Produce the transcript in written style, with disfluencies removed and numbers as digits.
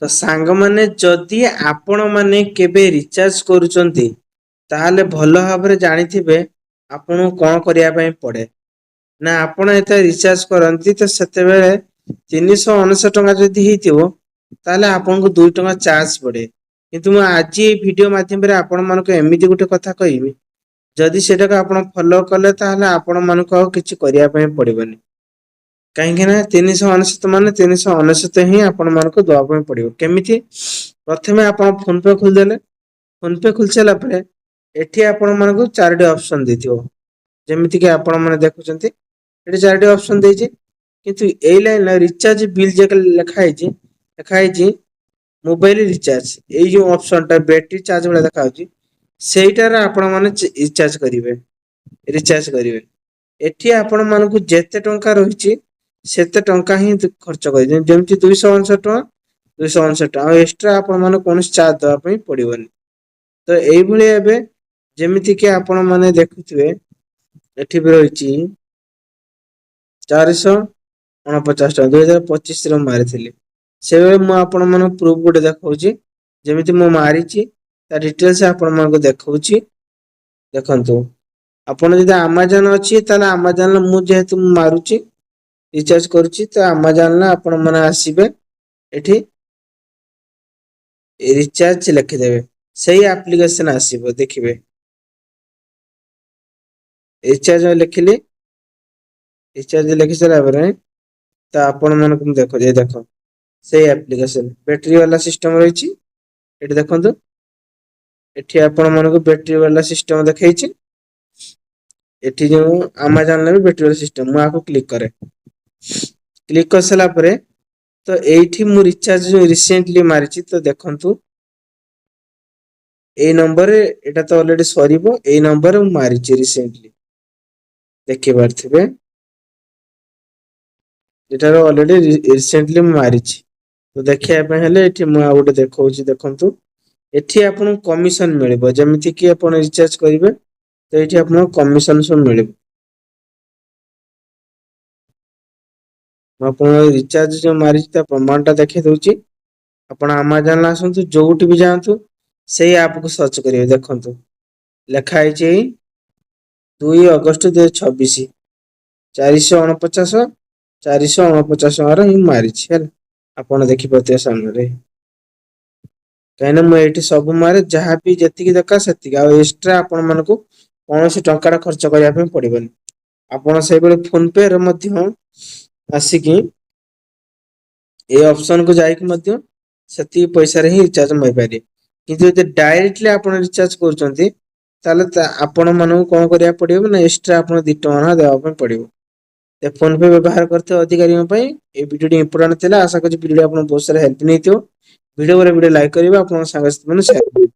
ତ ସାଙ୍ଗମାନେ ଯଦି ଆପଣ ମାନେ କେବେ ରିଚାର୍ଜ କରୁଛନ୍ତି ତାହେଲେ ଭଲ ଭାବରେ ଜାଣିଥିବେ ଆପଣଙ୍କୁ କଣ କରିବା ପାଇଁ ପଡେ। ନା ଆପଣ ଯେତେବେଳେ ରିଚାର୍ଜ କରନ୍ତି ତ ସେତେବେଳେ 399 ଟଙ୍କା ଯଦି ହେଇଥିବ ତାହେଲେ ଆପଣଙ୍କୁ 2 ଟଙ୍କା ଚାର୍ଜ ପଡେ। କିନ୍ତୁ ମୁଁ ଆଜି ଏଇ ଭିଡିଓ ମାଧ୍ୟମରେ ଆପଣ ମାନଙ୍କୁ ଏମିତି ଗୋଟେ କଥା କହିବି ଯଦି ସେଟାକୁ ଆପଣ ଫଲୋ କଲେ ତାହେଲେ ଆପଣ ମାନଙ୍କୁ ଆଉ କିଛି କରିବା ପାଇଁ ପଡିବନି। କାହିଁକି ନା 399 ମାନେ 399 ହିଁ ଆପଣ ମାନଙ୍କୁ ଦବା ପାଇଁ ପଡିବ। କେମିତି? ପ୍ରଥମେ ଆପଣ ଫୋନ ପେ ଖୋଲିଦେଲେ। ଫୋନ ପେ ଖୋଲି ସାରିଲା ପରେ ଏଠି ଆପଣ ମାନଙ୍କୁ 4ଟି ଅପସନ ଦେଇଥିବ। ଯେମିତି କି ଆପଣ ମାନେ ଦେଖୁଛନ୍ତି ଏଠି 4ଟି ଅପସନ ଦେଇଛି। କିନ୍ତୁ ଏଇ ଲାଇନରେ ରିଚାର୍ଜ ବିଲ୍ ଯେ ଲେଖା ହେଇଛି ମୋବାଇଲ ରିଚାର୍ଜ ଏଇ ଯୋଉ ଅପସନ ଟା ବ୍ୟାଟେରୀ ଚାର୍ଜ ଭଳିଆ ଦେଖାଯାଉଛି ସେଇଟାରେ ଆପଣ ମାନେ ରିଚାର୍ଜ କରିବେ। ଏଠି ଆପଣ ମାନଙ୍କୁ ଯେତେ ଟଙ୍କା ରହିଛି ସେତେ ଟଙ୍କା ହିଁ ଖର୍ଚ୍ଚ କରିବେ। ଯେମିତି 299 ଟଙ୍କା 299 ଟଙ୍କା ଆଉ ଏକ୍ସଟ୍ରା ଆପଣ ମାନେ କୌଣସି ଚାର୍ଜ ଦବା ପାଇଁ ପଡିବନି। ତ ଏଇଭଳି ଏବେ ଯେମିତି କି ଆପଣ ମାନେ ଦେଖୁଥିବେ ଏଠି ବି ରହିଛି 449 ଟଙ୍କା 2025 ରେ ମାରିଥିଲି। ସେଭଳି ମୁଁ ଆପଣ ମାନଙ୍କୁ ପ୍ରୁଫ ଗୋଟେ ଦେଖଉଛି। ଯେମିତି ମୁଁ ମାରିଛି ତା ଡିଟେଲସ ଆପଣ ମାନଙ୍କୁ ଦେଖଉଛି। ଦେଖନ୍ତୁ ଆପଣ ଯଦି ଆମାଜନ ଅଛି ତାହେଲେ ଆମାଜନରେ ମୁଁ ଯେହେତୁ ମାରୁଛି ରିଚାର୍ଜ କରୁଛି ତ ଆମାଜନରେ ଆପଣ ମାନେ ଆସିବେ ଏଠି ରିଚାର୍ଜ ଲେଖିଦେବେ ସେଇ ଆପ୍ଲିକେସନ ଆସିବ ଦେଖିବେ। ରିଚାର୍ଜ ଲେଖିଲି ରିଚାର୍ଜ ଲେଖି ସାରିଲା ପରେ ତ ଆପଣ ମାନଙ୍କୁ ମୁଁ ଦେଖ ସେଇ ଆପ୍ଲିକେସନ ବ୍ୟାଟେରୀ ବାଲା ସିଷ୍ଟମ ରହିଛି। ଏଠି ଦେଖନ୍ତୁ ଏଠି ଆପଣ ମାନଙ୍କୁ ବ୍ୟାଟେରୀ ବାଲା ସିଷ୍ଟମ ଦେଖେଇଛି। ଏଠି ଯୋଉ ଆମାଜନରେ ବି ବ୍ୟାଟେରୀ ବାଲା ସିଷ୍ଟମ ମୁଁ ଆକୁ କ୍ଲିକ କରେ। କ୍ଲିକ କରିସାରିଲା ପରେ ତ ଏଇଠି ମୁଁ ରିଚାର୍ଜ ଯୋଉ ରିସେଣ୍ଟଲି ମାରିଛି ତ ଦେଖନ୍ତୁ ଏଇ ନମ୍ବରରେ ଏଇଟା ତ ଅଲରେଡି ସରିବ। ଏଇ ନମ୍ବରରେ ମୁଁ ମାରିଛି ରିସେଣ୍ଟଲି ଦେଖିପାରୁଥିବେ। ଏଟାର ଅଲରେଡି ରିସେଣ୍ଟଲି ମୁଁ ମାରିଛି। ତ ଦେଖିବା ପାଇଁ ହେଲେ ଏଠି ମୁଁ ଆଉ ଗୋଟେ ଦେଖଉଛି ଦେଖନ୍ତୁ। ଏଠି ଆପଣଙ୍କୁ କମିଶନ ମିଳିବ ଯେମିତି କି ଆପଣ ରିଚାର୍ଜ କରିବେ ତ ଏଇଠି ଆପଣଙ୍କୁ କମିଶନ ସବୁ ମିଳିବ। ମୁଁ ଆପଣଙ୍କ ରିଚାର୍ଜ ଯୋଉ ମାରିଛି ତା ପ୍ରମାଣ ଟା ଦେଖେଇ ଦଉଛି। ଆପଣ ଆମାଜନ ଆସନ୍ତୁ ଯୋଉଠି ବି ଯାଆନ୍ତୁ ସେଇ ଆପ୍ କୁ ସର୍ଚ୍ଚ କରିବେ ଦେଖନ୍ତୁ ଲେଖା ହେଇଛି 2 ଅଗଷ୍ଟ 2026 449 ଟଙ୍କାର ହିଁ ମାରିଛି ହେଲା। ଆପଣ ଦେଖିପାରୁଥିବେ ସାମ୍ନାରେ। କାହିଁକିନା ମୁଁ ଏଇଠି ସବୁ ମାରେ ଯାହାବି ଯେତିକି ଦରକାର ସେତିକି ଆଉ ଏକ୍ସଟ୍ରା ଆପଣ ମାନଙ୍କୁ କୌଣସି ଟଙ୍କା ଟା ଖର୍ଚ୍ଚ କରିବା ପାଇଁ ପଡିବନି। ଆପଣ ସେଇଭଳି ଫୋନ ପେ ରେ ମଧ୍ୟ ଆସିକି ଏଇ ଅପସନ କୁ ଯାଇକି ମଧ୍ୟ ସେତିକି ପଇସାରେ ହିଁ ରିଚାର୍ଜ କରିପାରିବେ। କିନ୍ତୁ ଯଦି ଡାଇରେକ୍ଟଲି ଆପଣ ରିଚାର୍ଜ କରୁଛନ୍ତି ତାହେଲେ ଆପଣ ମାନଙ୍କୁ କଣ କରିବାକୁ ପଡିବ ନା ଏକ୍ସଟ୍ରା ଆପଣ 2 ଟଙ୍କା ଦେବା ପାଇଁ ପଡିବ। ଫୋନ ପେ ବ୍ୟବହାର କରିଥିବା ଅଧିକାରୀଙ୍କ ପାଇଁ ଏଇ ଭିଡିଓଟି ଇମ୍ପୋର୍ଟାଣ୍ଟ ଥିଲା। ଆଶା କରୁଛି ଭିଡିଓ ଆପଣଙ୍କୁ ବହୁତ ସାରା ହେଲ୍ପ ନେଇଥିବ। ଭିଡିଓ ଲାଇକ୍ କରିବେ ଆପଣଙ୍କ ସାଙ୍ଗସାଥି ମାନେ ସେୟାର କରିବେ।